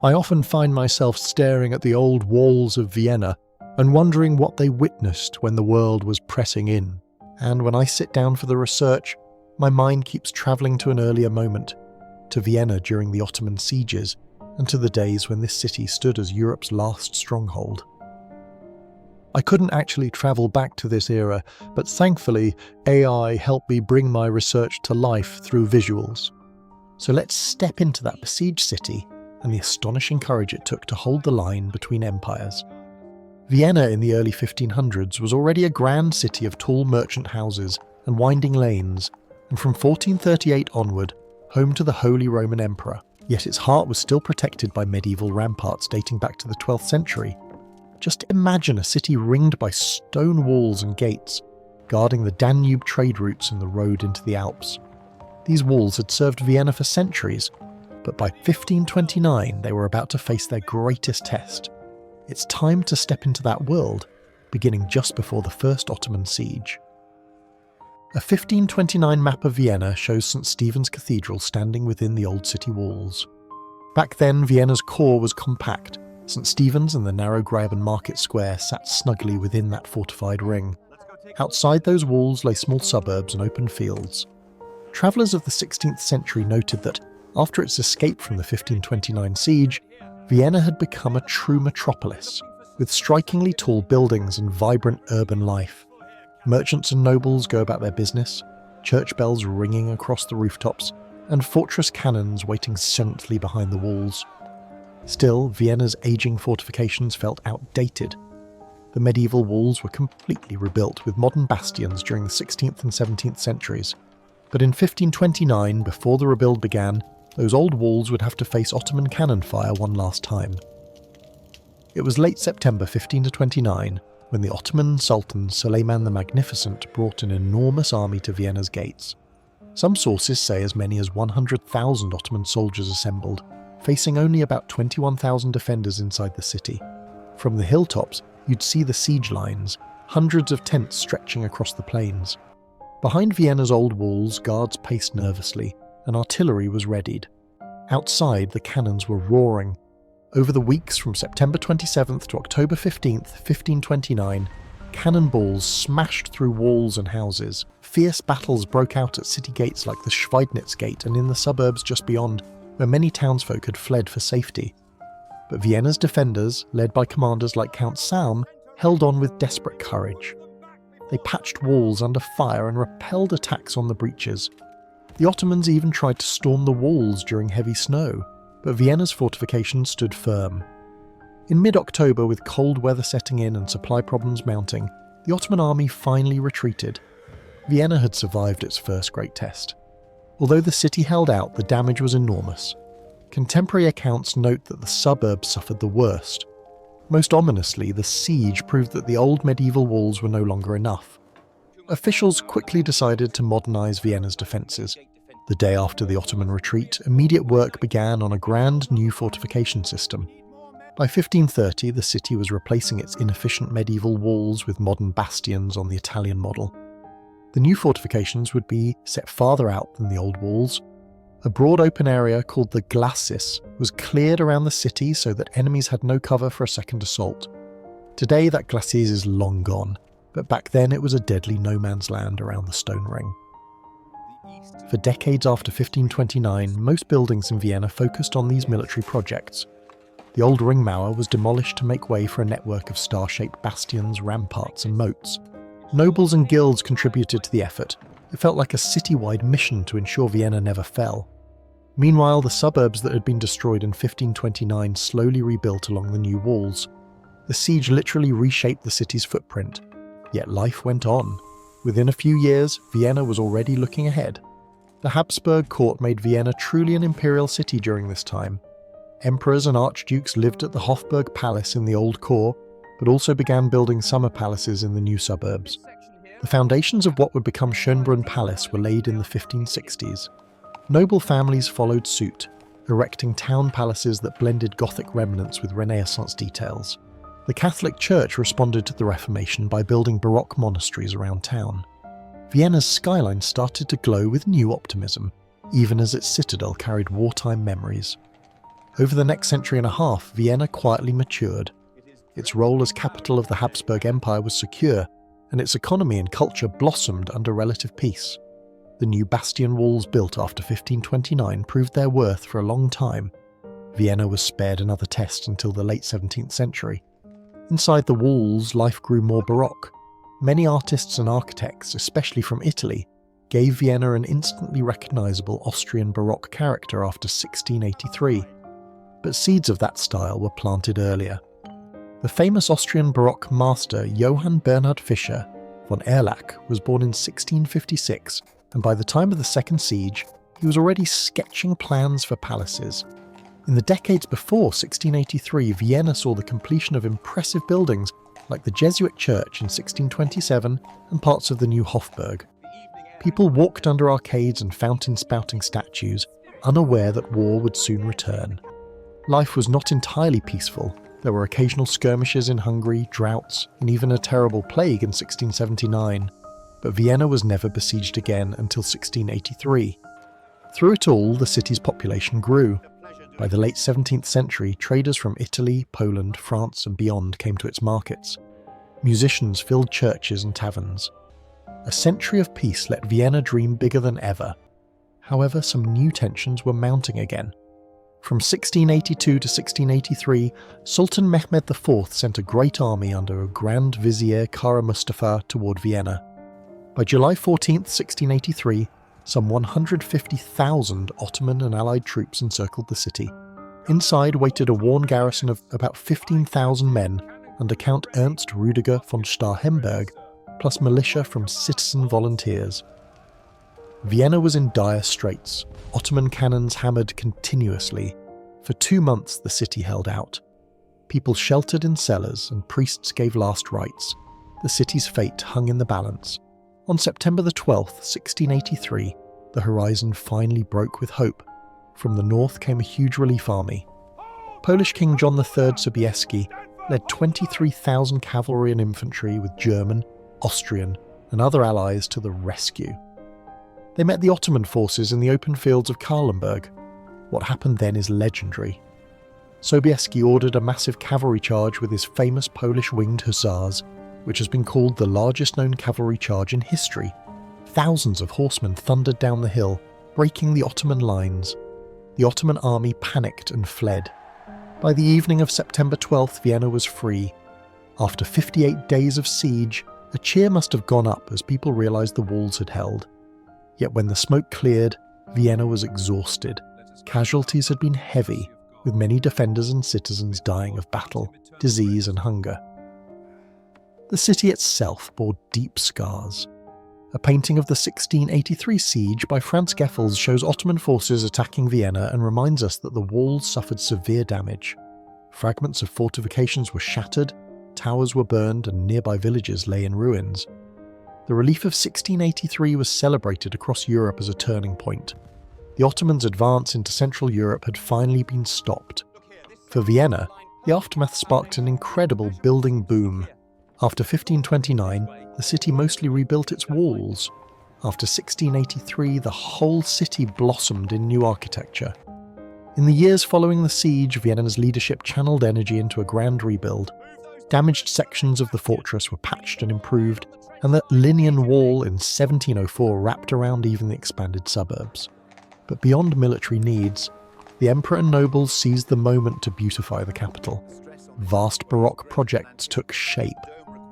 I often find myself staring at the old walls of Vienna and wondering what they witnessed when the world was pressing in. And when I sit down for the research, my mind keeps travelling to an earlier moment, to Vienna during the Ottoman sieges, and to the days when this city stood as Europe's last stronghold. I couldn't actually travel back to this era, but thankfully AI helped me bring my research to life through visuals. So let's step into that besieged city and the astonishing courage it took to hold the line between empires. Vienna in the early 1500s was already a grand city of tall merchant houses and winding lanes, and from 1438 onward, home to the Holy Roman Emperor, yet its heart was still protected by medieval ramparts dating back to the 12th century. Just imagine a city ringed by stone walls and gates, guarding the Danube trade routes and the road into the Alps. These walls had served Vienna for centuries, but by 1529 they were about to face their greatest test. It's time to step into that world, beginning just before the first Ottoman siege. A 1529 map of Vienna shows St. Stephen's Cathedral standing within the old city walls. Back then, Vienna's core was compact. St. Stephen's and the narrow Graben Market Square sat snugly within that fortified ring. Outside those walls lay small suburbs and open fields. Travellers of the 16th century noted that, after its escape from the 1529 siege, Vienna had become a true metropolis, with strikingly tall buildings and vibrant urban life. Merchants and nobles go about their business, church bells ringing across the rooftops, and fortress cannons waiting silently behind the walls. Still, Vienna's aging fortifications felt outdated. The medieval walls were completely rebuilt with modern bastions during the 16th and 17th centuries. But in 1529, before the rebuild began, those old walls would have to face Ottoman cannon fire one last time. It was late September 1529 when the Ottoman Sultan Suleiman the Magnificent brought an enormous army to Vienna's gates. Some sources say as many as 100,000 Ottoman soldiers assembled, facing only about 21,000 defenders inside the city. From the hilltops, you'd see the siege lines, hundreds of tents stretching across the plains. Behind Vienna's old walls, guards paced nervously, and artillery was readied. Outside, the cannons were roaring. Over the weeks from September 27th to October 15th, 1529, cannonballs smashed through walls and houses. Fierce battles broke out at city gates like the Schweidnitz Gate and in the suburbs just beyond, where many townsfolk had fled for safety. But Vienna's defenders, led by commanders like Count Salm, held on with desperate courage. They patched walls under fire and repelled attacks on the breaches. The Ottomans even tried to storm the walls during heavy snow, but Vienna's fortifications stood firm. In mid-October, with cold weather setting in and supply problems mounting, the Ottoman army finally retreated. Vienna had survived its first great test. Although the city held out, the damage was enormous. Contemporary accounts note that the suburbs suffered the worst. Most ominously, the siege proved that the old medieval walls were no longer enough. Officials quickly decided to modernize Vienna's defences. The day after the Ottoman retreat, immediate work began on a grand new fortification system. By 1530, the city was replacing its inefficient medieval walls with modern bastions on the Italian model. The new fortifications would be set farther out than the old walls. A broad open area called the Glacis was cleared around the city so that enemies had no cover for a second assault. Today that Glacis is long gone, but back then it was a deadly no-man's land around the stone ring. For decades after 1529, most buildings in Vienna focused on these military projects. The old Ringmauer was demolished to make way for a network of star-shaped bastions, ramparts and moats. Nobles and guilds contributed to the effort. It felt like a city-wide mission to ensure Vienna never fell. Meanwhile, the suburbs that had been destroyed in 1529 slowly rebuilt along the new walls. The siege literally reshaped the city's footprint. Yet life went on. Within a few years, Vienna was already looking ahead. The Habsburg court made Vienna truly an imperial city during this time. Emperors and archdukes lived at the Hofburg Palace in the old core, but also began building summer palaces in the new suburbs. The foundations of what would become Schönbrunn Palace were laid in the 1560s. Noble families followed suit, erecting town palaces that blended Gothic remnants with Renaissance details. The Catholic Church responded to the Reformation by building Baroque monasteries around town. Vienna's skyline started to glow with new optimism, even as its citadel carried wartime memories. Over the next century and a half, Vienna quietly matured. Its role as capital of the Habsburg Empire was secure, and its economy and culture blossomed under relative peace. The new bastion walls built after 1529 proved their worth for a long time. Vienna was spared another test until the late 17th century. Inside the walls, life grew more Baroque. Many artists and architects, especially from Italy, gave Vienna an instantly recognisable Austrian Baroque character after 1683. But seeds of that style were planted earlier. The famous Austrian Baroque master Johann Bernhard Fischer von Erlach was born in 1656, and by the time of the Second Siege, he was already sketching plans for palaces. In the decades before 1683, Vienna saw the completion of impressive buildings like the Jesuit church in 1627 and parts of the new Hofburg. People walked under arcades and fountain-spouting statues, unaware that war would soon return. Life was not entirely peaceful. There were occasional skirmishes in Hungary, droughts, and even a terrible plague in 1679. But Vienna was never besieged again until 1683. Through it all, the city's population grew. By the late 17th century, traders from Italy, Poland, France, and beyond came to its markets. Musicians filled churches and taverns. A century of peace let Vienna dream bigger than ever. However, some new tensions were mounting again. From 1682 to 1683, Sultan Mehmed IV sent a great army under Grand Vizier Kara Mustafa toward Vienna. By July 14, 1683, some 150,000 Ottoman and Allied troops encircled the city. Inside waited a worn garrison of about 15,000 men under Count Ernst Rüdiger von Starhemberg, plus militia from citizen volunteers. Vienna was in dire straits. Ottoman cannons hammered continuously. For 2 months the city held out. People sheltered in cellars and priests gave last rites. The city's fate hung in the balance. On September the 12th, 1683, the horizon finally broke with hope. From the north came a huge relief army. Polish King John III Sobieski led 23,000 cavalry and infantry with German, Austrian, and other allies to the rescue. They met the Ottoman forces in the open fields of Kahlenberg. What happened then is legendary. Sobieski ordered a massive cavalry charge with his famous Polish Winged Hussars, which has been called the largest known cavalry charge in history. Thousands of horsemen thundered down the hill, breaking the Ottoman lines. The Ottoman army panicked and fled. By the evening of September 12th, Vienna was free. After 58 days of siege, a cheer must have gone up as people realised the walls had held. Yet when the smoke cleared, Vienna was exhausted. Casualties had been heavy, with many defenders and citizens dying of battle, disease and hunger. The city itself bore deep scars. A painting of the 1683 siege by Franz Geffels shows Ottoman forces attacking Vienna and reminds us that the walls suffered severe damage. Fragments of fortifications were shattered, towers were burned, and nearby villages lay in ruins. The relief of 1683 was celebrated across Europe as a turning point. The Ottomans' advance into Central Europe had finally been stopped. For Vienna, the aftermath sparked an incredible building boom. After 1529, the city mostly rebuilt its walls. After 1683, the whole city blossomed in new architecture. In the years following the siege, Vienna's leadership channeled energy into a grand rebuild. Damaged sections of the fortress were patched and improved, and the Linnean Wall in 1704 wrapped around even the expanded suburbs. But beyond military needs, the emperor and nobles seized the moment to beautify the capital. Vast Baroque projects took shape.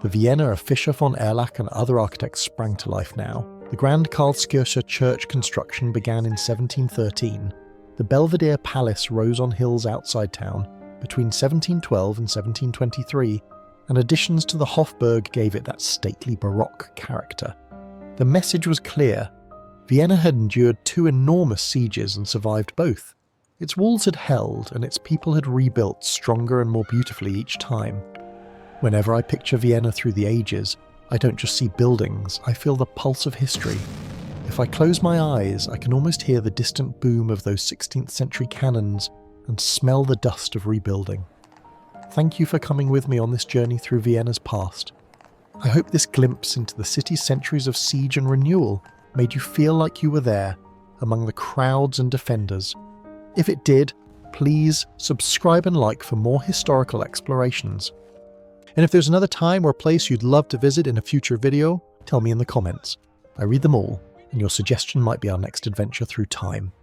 The Vienna of Fischer von Erlach and other architects sprang to life now. The Grand Karlskirche church construction began in 1713. The Belvedere Palace rose on hills outside town between 1712 and 1723, and additions to the Hofburg gave it that stately Baroque character. The message was clear. Vienna had endured 2 enormous sieges and survived both. Its walls had held, and its people had rebuilt stronger and more beautifully each time. Whenever I picture Vienna through the ages, I don't just see buildings, I feel the pulse of history. If I close my eyes, I can almost hear the distant boom of those 16th century cannons and smell the dust of rebuilding. Thank you for coming with me on this journey through Vienna's past. I hope this glimpse into the city's centuries of siege and renewal made you feel like you were there, among the crowds and defenders. If it did, please subscribe and like for more historical explorations. And if there's another time or place you'd love to visit in a future video, tell me in the comments. I read them all, and your suggestion might be our next adventure through time.